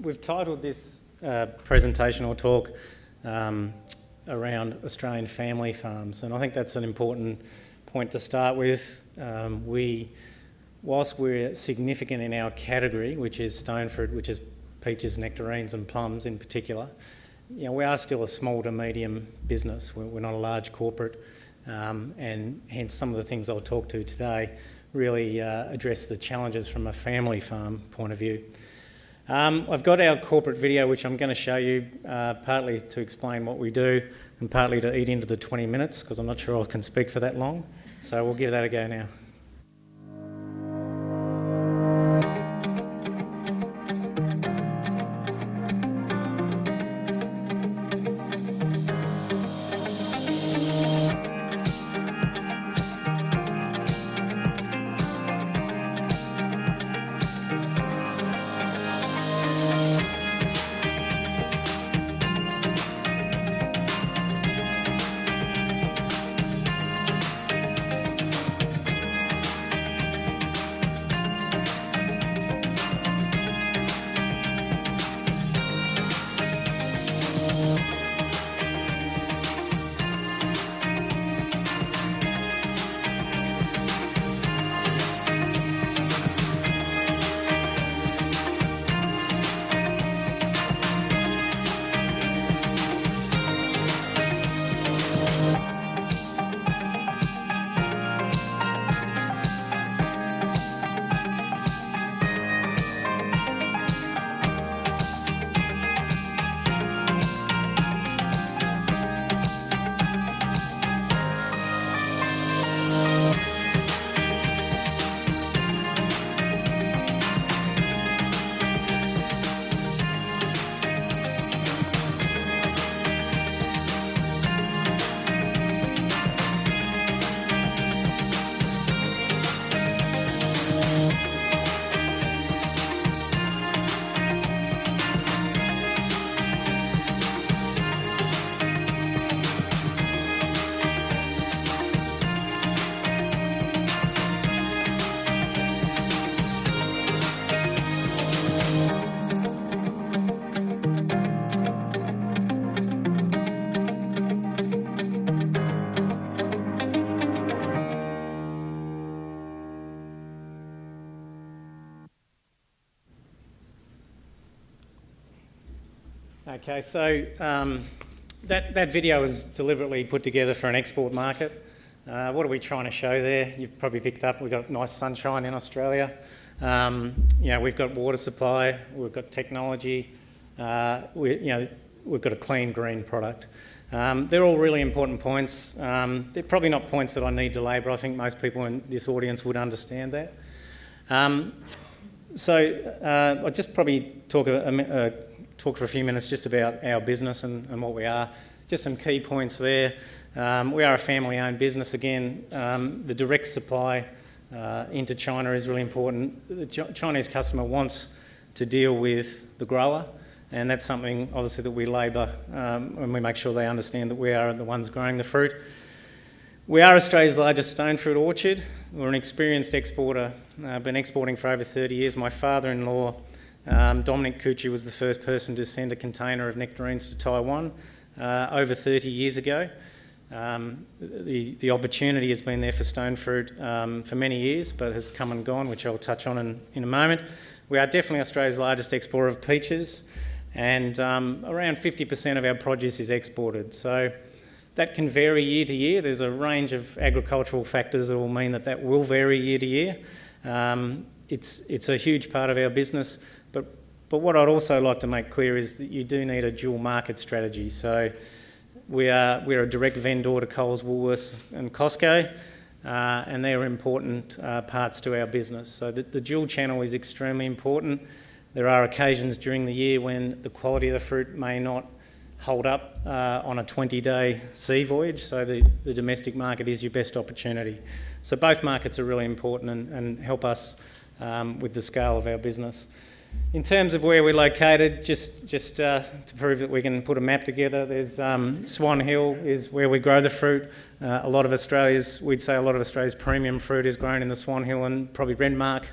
We've titled this presentation or talk around Australian family farms, and I think that's an important point to start with. Whilst we're significant in our category, which is stone fruit, which is peaches, nectarines and plums in particular, we are still a small to medium business. We're not a large corporate, and hence some of the things I'll talk to today really address the challenges from a family farm point of view. I've got our corporate video, which I'm going to show you, partly to explain what we do and partly to eat into the 20 minutes, because I'm not sure I can speak for that long. So we'll give that a go now. Okay, so that video was deliberately put together for an export market. What are we trying to show there? You've probably picked up, we've got nice sunshine in Australia. We've got water supply, we've got technology, we've got a clean green product. They're all really important points. They're probably not points that I need to labour. I think most people in this audience would understand that. I'll just probably talk for a few minutes just about our business and what we are. Just some key points there. We are a family-owned business again. The direct supply into China is really important. The Chinese customer wants to deal with the grower, and that's something obviously that we labour and we make sure they understand that we are the ones growing the fruit. We are Australia's largest stone fruit orchard. We're an experienced exporter. I've been exporting for over 30 years. My father-in-law, Dominic Cutri, was the first person to send a container of nectarines to Taiwan over 30 years ago. The opportunity has been there for stone fruit for many years, but has come and gone, which I'll touch on in a moment. We are definitely Australia's largest exporter of peaches, and around 50% of our produce is exported. So that can vary year to year. There's a range of agricultural factors that will mean that will vary year to year. It's a huge part of our business, but what I'd also like to make clear is that you do need a dual market strategy. So we're a direct vendor to Coles, Woolworths and Costco, and they are important parts to our business. So the dual channel is extremely important. There are occasions during the year when the quality of the fruit may not hold up on a 20-day sea voyage, so the domestic market is your best opportunity. So both markets are really important and help us with the scale of our business. In terms of where we're located, just to prove that we can put a map together, there's Swan Hill is where we grow the fruit. We'd say a lot of Australia's premium fruit is grown in the Swan Hill and probably Renmark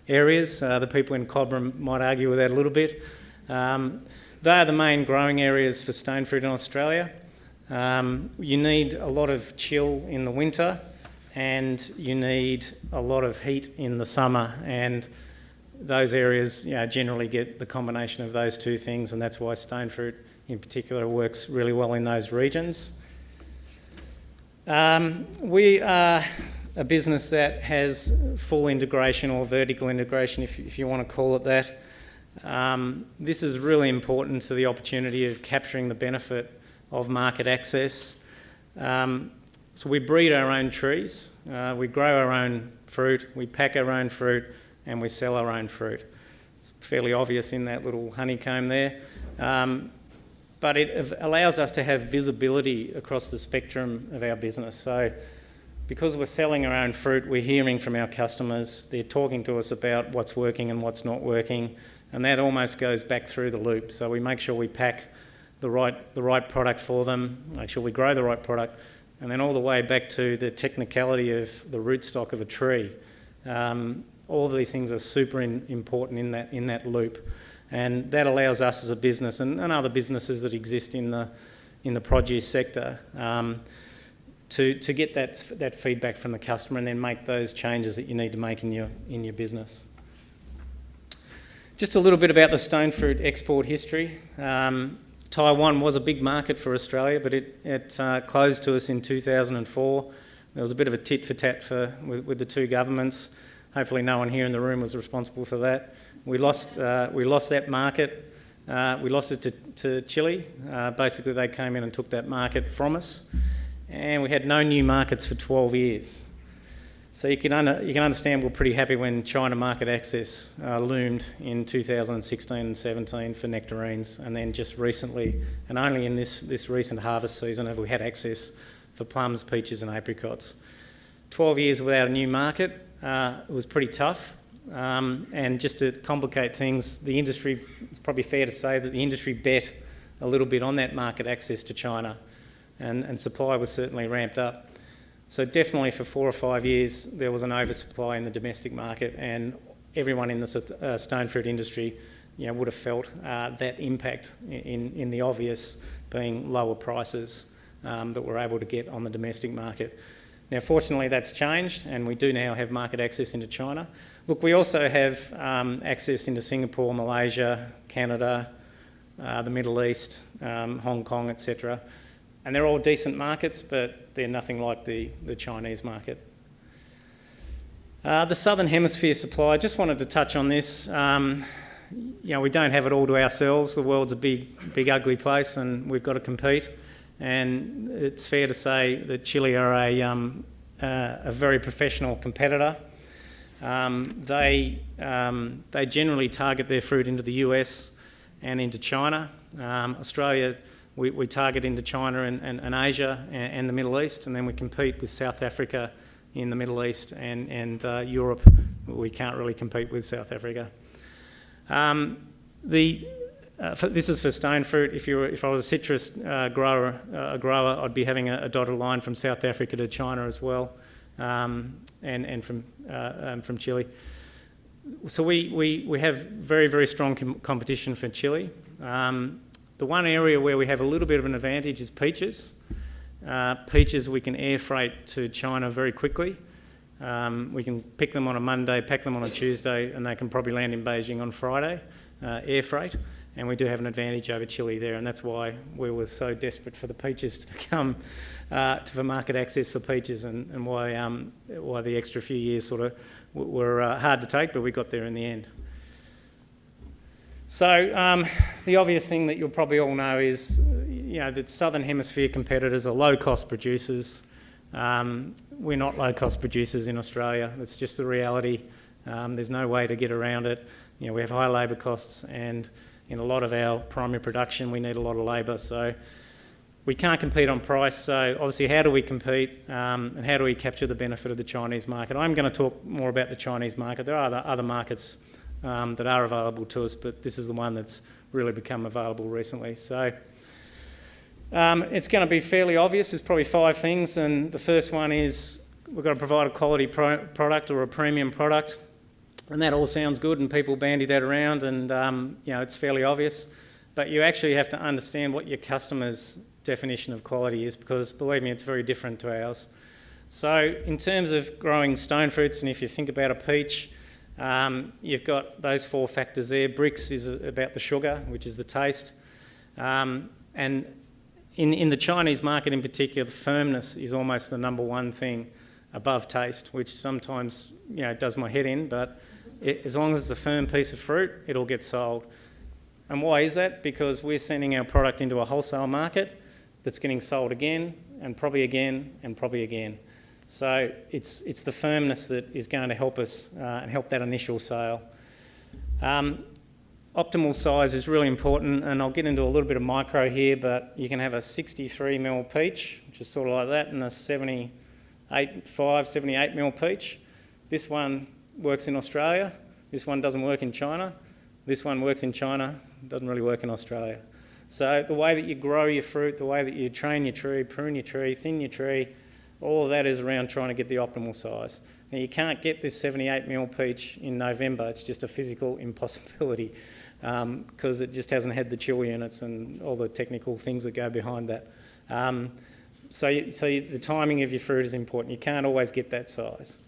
areas. The people in Cobram might argue with that a little bit. They are the main growing areas for stone fruit in Australia. You need a lot of chill in the winter, and you need a lot of heat in the summer, and those areas generally get the combination of those two things, and that's why stone fruit in particular works really well in those regions. We are a business that has full integration or vertical integration, if you want to call it that. This is really important to the opportunity of capturing the benefit of market access. So we breed our own trees, we grow our own fruit, we pack our own fruit, and we sell our own fruit. It's fairly obvious in that little honeycomb there. But it allows us to have visibility across the spectrum of our business. So because we're selling our own fruit, we're hearing from our customers, they're talking to us about what's working and what's not working, and that almost goes back through the loop. So we make sure we pack the right product for them, make sure we grow the right product, and then all the way back to the technicality of the rootstock of a tree. All of these things are super important in that loop, and that allows us as a business and other businesses that exist in the produce sector to get that feedback from the customer and then make those changes that you need to make in your business. Just a little bit about the stone fruit export history. Taiwan was a big market for Australia, but it closed to us in 2004. There was a bit of a tit for tat with the two governments. Hopefully no one here in the room was responsible for that. We lost that market. We lost it to Chile. Basically they came in and took that market from us, and we had no new markets for 12 years. So you can understand we're pretty happy when China market access loomed in 2016 and 17 for nectarines, and then just recently, and only in this recent harvest season, have we had access for plums, peaches and apricots. 12 years without a new market, it was pretty tough. And just to complicate things, the industry, it's probably fair to say that the industry bet a little bit on that market access to China, and supply was certainly ramped up. So definitely for 4 or 5 years there was an oversupply in the domestic market, and everyone in the stone fruit industry would have felt that impact in the obvious being lower prices that we're able to get on the domestic market. Now fortunately that's changed, and we do now have market access into China. Look, we also have access into Singapore, Malaysia, Canada, the Middle East, Hong Kong, etc. And they're all decent markets, but they're nothing like the Chinese market. The Southern Hemisphere supply, I just wanted to touch on this. We don't have it all to ourselves. The world's a big ugly place, and we've got to compete. And it's fair to say that Chile are a very professional competitor. They generally target their fruit into the US and into China. Australia, we target into China and Asia and the Middle East, and then we compete with South Africa in the Middle East and Europe. We can't really compete with South Africa. This is for stone fruit. If I was a citrus grower, I'd be having a dotted line from South Africa to China as well, and from Chile. So we have very, very strong competition for Chile. The one area where we have a little bit of an advantage is peaches. Peaches we can air freight to China very quickly. We can pick them on a Monday, pack them on a Tuesday, and they can probably land in Beijing on Friday, air freight. And we do have an advantage over Chile there, and that's why we were so desperate for the peaches to become, for market access for peaches, and why the extra few years sort of were hard to take, but we got there in the end. So the obvious thing that you'll probably all know is, that Southern Hemisphere competitors are low-cost producers. We're not low-cost producers in Australia. That's just the reality. There's no way to get around it. We have high labour costs, and in a lot of our primary production we need a lot of labour, so we can't compete on price. So obviously, how do we compete, and how do we capture the benefit of the Chinese market? I'm going to talk more about the Chinese market. There are other markets that are available to us, but this is the one that's really become available recently. So it's going to be fairly obvious. There's probably 5 things, and the first one is we've got to provide a quality product or a premium product. And that all sounds good, and people bandy that around, and it's fairly obvious. But you actually have to understand what your customer's definition of quality is, because believe me, it's very different to ours. So in terms of growing stone fruits, and if you think about a peach, you've got those 4 factors there. Brix is about the sugar, which is the taste. And in the Chinese market in particular, the firmness is almost the number one thing above taste, which sometimes does my head in, but as long as it's a firm piece of fruit, it'll get sold. And why is that? Because we're sending our product into a wholesale market that's getting sold again, and probably again, and probably again. So it's the firmness that is going to help us and help that initial sale. Optimal size is really important, and I'll get into a little bit of micro here, but you can have a 63mm peach, which is sort of like that, and a 78mm peach. This one works in Australia. This one doesn't work in China. This one works in China, doesn't really work in Australia. So the way that you grow your fruit, the way that you train your tree, prune your tree, thin your tree, all of that is around trying to get the optimal size. Now, you can't get this 78mm peach in November. It's just a physical impossibility because it just hasn't had the chill units and all the technical things that go behind that. So the timing of your fruit is important. You can't always get that size.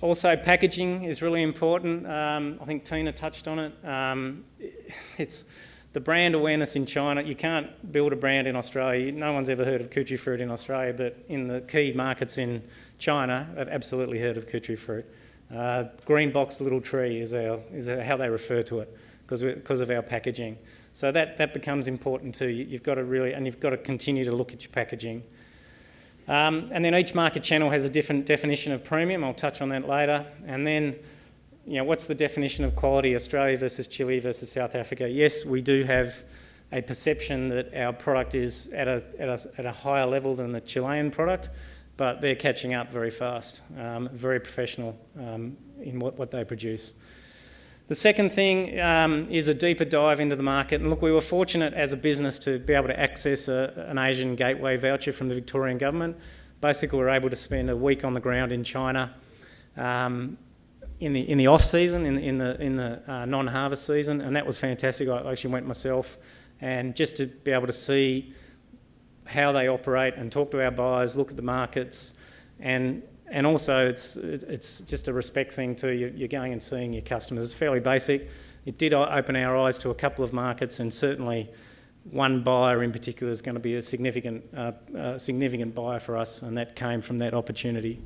Also, packaging is really important. I think Tina touched on it. It's the brand awareness in China. You can't build a brand in Australia. No one's ever heard of Cutri fruit in Australia, but in the key markets in China, I've absolutely heard of Cutri fruit. Green box little tree is how they refer to it because of our packaging. So that becomes important too. You've got to continue to look at your packaging. And then each market channel has a different definition of premium. I'll touch on that later. And then, what's the definition of quality? Australia versus Chile versus South Africa. Yes, we do have a perception that our product is at a higher level than the Chilean product, but they're catching up very fast, very professional in what they produce. The second thing is a deeper dive into the market. And look, we were fortunate as a business to be able to access an Asian Gateway voucher from the Victorian government. Basically, we were able to spend a week on the ground in China in the off season, in the non-harvest season, and that was fantastic. I actually went myself, and just to be able to see how they operate and talk to our buyers, look at the markets, and also it's just a respect thing too. You're going and seeing your customers. It's fairly basic. It did open our eyes to a couple of markets, and certainly one buyer in particular is going to be a significant buyer for us, and that came from that opportunity.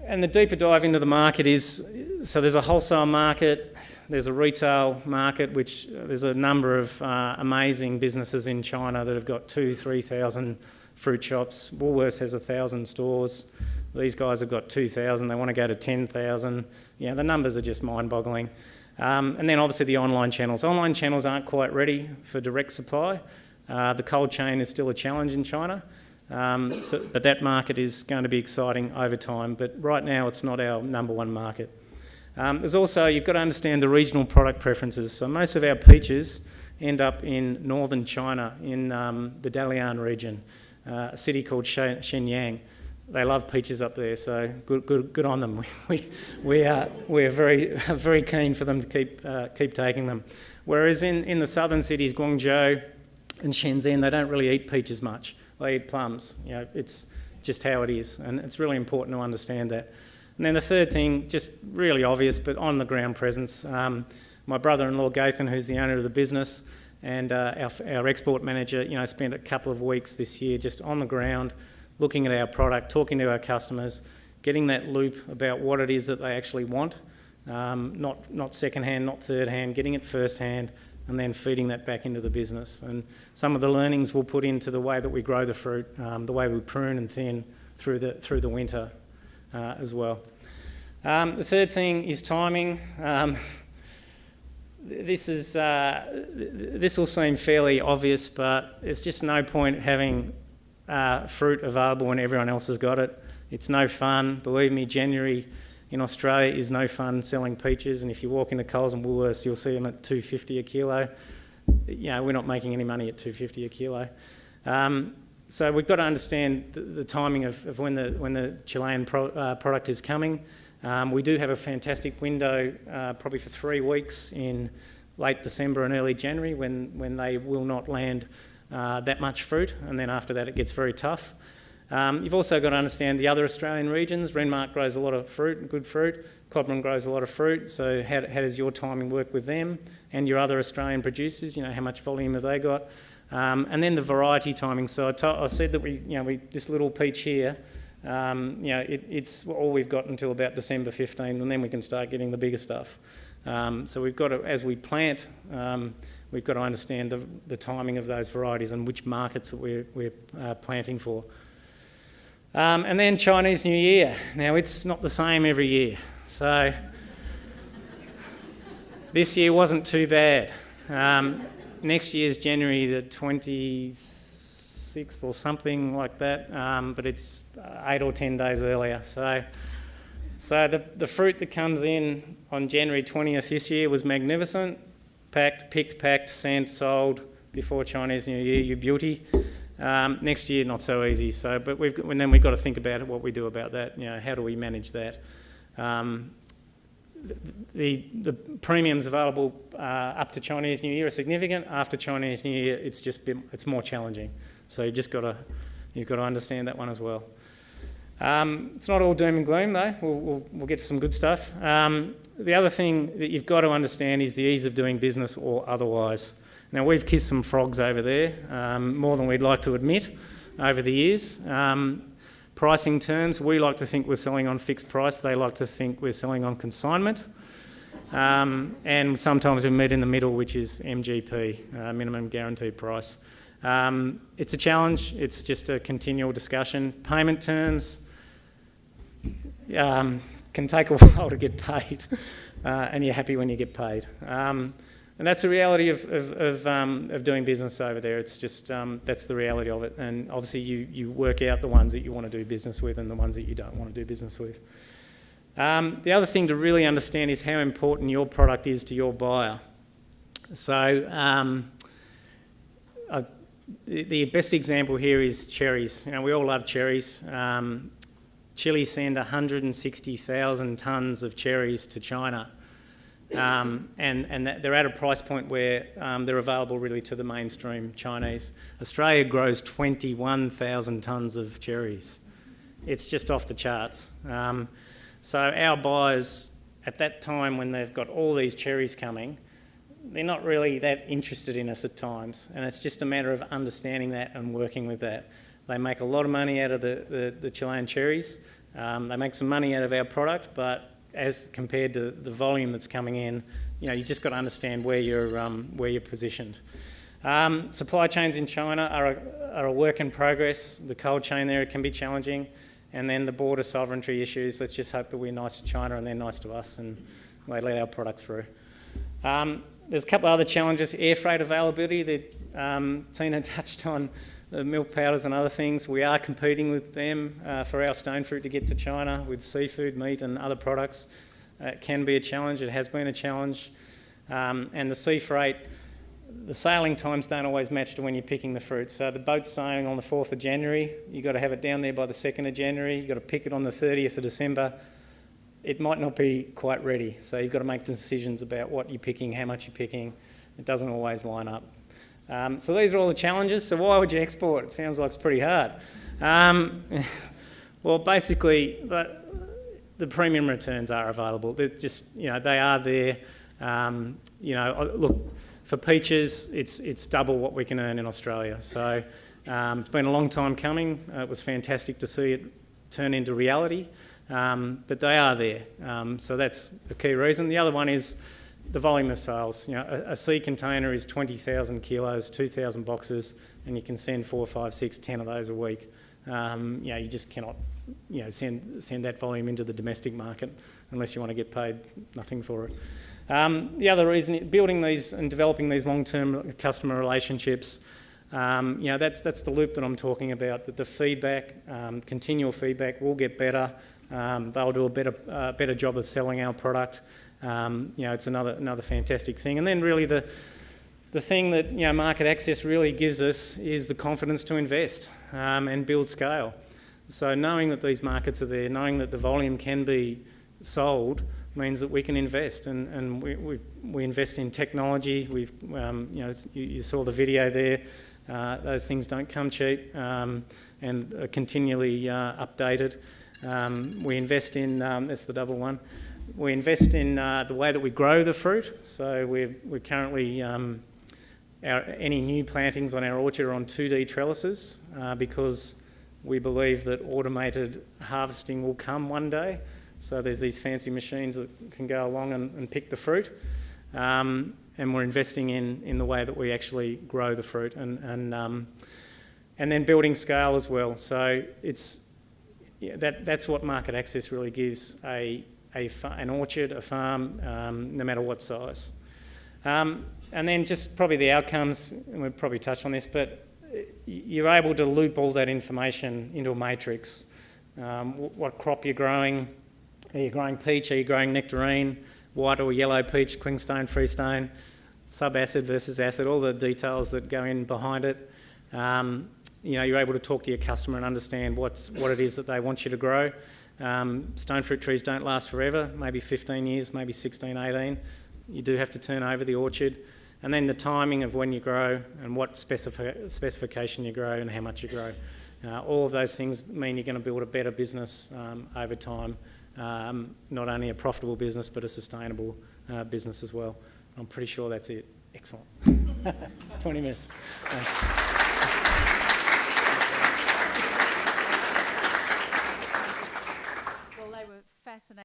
And the deeper dive into the market is, so there's a wholesale market, there's a retail market, which there's a number of amazing businesses in China that have got 2,000-3,000 fruit shops. Woolworths has 1,000 stores. These guys have got 2,000. They want to go to 10,000. The numbers are just mind-boggling. And then obviously the online channels. Online channels aren't quite ready for direct supply. The cold chain is still a challenge in China. But that market is going to be exciting over time. But right now it's not our number one market. There's also, you've got to understand the regional product preferences. So most of our peaches end up in northern China, in the Dalian region, a city called Shenyang. They love peaches up there, so good on them. We're very keen for them to keep taking them. Whereas in the southern cities, Guangzhou and Shenzhen, they don't really eat peaches much. They eat plums. It's just how it is, and it's really important to understand that. And then the third thing, just really obvious, but on the ground presence. My brother-in-law Gathan, who's the owner of the business, and our export manager, spent a couple of weeks this year just on the ground, looking at our product, talking to our customers, getting that loop about what it is that they actually want, not second-hand, not third-hand, getting it first-hand, and then feeding that back into the business. And some of the learnings we'll put into the way that we grow the fruit, the way we prune and thin through the winter as well. The third thing is timing. This will seem fairly obvious, but there's just no point having fruit available when everyone else has got it. It's no fun. Believe me, January in Australia is no fun selling peaches, and if you walk into Coles and Woolworths, you'll see them at $2.50 a kilo. We're not making any money at $2.50 a kilo. So we've got to understand the timing of when the Chilean product is coming. We do have a fantastic window, probably for 3 weeks in late December and early January, when they will not land that much fruit, and then after that it gets very tough. You've also got to understand the other Australian regions. Renmark grows a lot of fruit, good fruit. Cobram grows a lot of fruit. So how does your timing work with them and your other Australian producers? You know, how much volume have they got? And then the variety timing. So I said that we this little peach here, it's all we've got until about December 15, and then we can start getting the bigger stuff. So we've got to, as we plant, we've got to understand the timing of those varieties and which markets that we're planting for. And then Chinese New Year. Now, it's not the same every year. So this year wasn't too bad. Next year's January the 26th or something like that, but it's 8 or 10 days earlier. So the fruit that comes in on January 20th this year was magnificent. Picked, packed, sent, sold before Chinese New Year, you beauty. Next year, not so easy. So, but we've got to think about what we do about that. You know, how do we manage that? The premiums available up to Chinese New Year are significant. After Chinese New Year, it's more challenging. So you've got to understand that one as well. It's not all doom and gloom though. We'll get to some good stuff. The other thing that you've got to understand is the ease of doing business or otherwise. Now, we've kissed some frogs over there, more than we'd like to admit over the years. Pricing terms, we like to think we're selling on fixed price. They like to think we're selling on consignment. And sometimes we meet in the middle, which is MGP, minimum guaranteed price. It's a challenge. It's just a continual discussion. Payment terms can take a while to get paid, and you're happy when you get paid. And that's the reality of doing business over there. It's just, that's the reality of it. And obviously you work out the ones that you want to do business with and the ones that you don't want to do business with. The other thing to really understand is how important your product is to your buyer. So the best example here is cherries. You know, we all love cherries. Chile send 160,000 tonnes of cherries to China. And they're at a price point where they're available really to the mainstream Chinese. Australia grows 21,000 tonnes of cherries. It's just off the charts. So our buyers, at that time when they've got all these cherries coming, they're not really that interested in us at times. And it's just a matter of understanding that and working with that. They make a lot of money out of the Chilean cherries. They make some money out of our product, but as compared to the volume that's coming in, you know, you just got to understand where you're positioned. Supply chains in China are a work in progress. The cold chain there can be challenging, and then the border sovereignty issues. Let's just hope that we're nice to China and they're nice to us, and they let our product through. There's a couple of other challenges. Air freight availability that Tina touched on. The milk powders and other things, we are competing with them for our stone fruit to get to China with seafood, meat and other products. It can be a challenge, it has been a challenge. And the sea freight, the sailing times don't always match to when you're picking the fruit. So the boat's sailing on the 4th of January, you've got to have it down there by the 2nd of January, you've got to pick it on the 30th of December. It might not be quite ready, so you've got to make decisions about what you're picking, how much you're picking. It doesn't always line up. So these are all the challenges. So why would you export? It sounds like it's pretty hard. Well, basically, the premium returns are available. They're just, you know, they are there. You know, look, for peaches, it's double what we can earn in Australia. So it's been a long time coming. It was fantastic to see it turn into reality, but they are there. So that's a key reason. The other one is the volume of sales. You know, a sea container is 20,000 kilos, 2,000 boxes, and you can send 4, 5, 6, 10 of those a week. You know, you just cannot, you know, send that volume into the domestic market unless you want to get paid nothing for it. The other reason, building these and developing these long-term customer relationships, you know, that's the loop that I'm talking about. That the feedback, continual feedback, will get better. They'll do a better job of selling our product. You know, it's another fantastic thing. And then really the thing that market access really gives us is the confidence to invest and build scale. So knowing that these markets are there, knowing that the volume can be sold, means that we can invest, and we invest in technology. We've you saw the video there. Those things don't come cheap and are continually updated. We invest in that's the double one. We invest in the way that we grow the fruit. So we're currently any new plantings on our orchard are on 2D trellises because we believe that automated harvesting will come one day. So there's these fancy machines that can go along and pick the fruit. And we're investing in the way that we actually grow the fruit and then building scale as well. So that's what market access really gives an orchard, a farm, no matter what size. And then just probably the outcomes, and we'll probably touch on this, but you're able to loop all that information into a matrix. What crop you're growing, are you growing peach, are you growing nectarine, white or yellow peach, clingstone, freestone, sub-acid versus acid, all the details that go in behind it. You're able to talk to your customer and understand what it is that they want you to grow. Stone fruit trees don't last forever, maybe 15 years, maybe 16, 18. You do have to turn over the orchard. And then the timing of when you grow and what specification you grow and how much you grow. All of those things mean you're going to build a better business over time. Not only a profitable business, but a sustainable business as well. I'm pretty sure that's it. Excellent. 20 minutes. Thanks.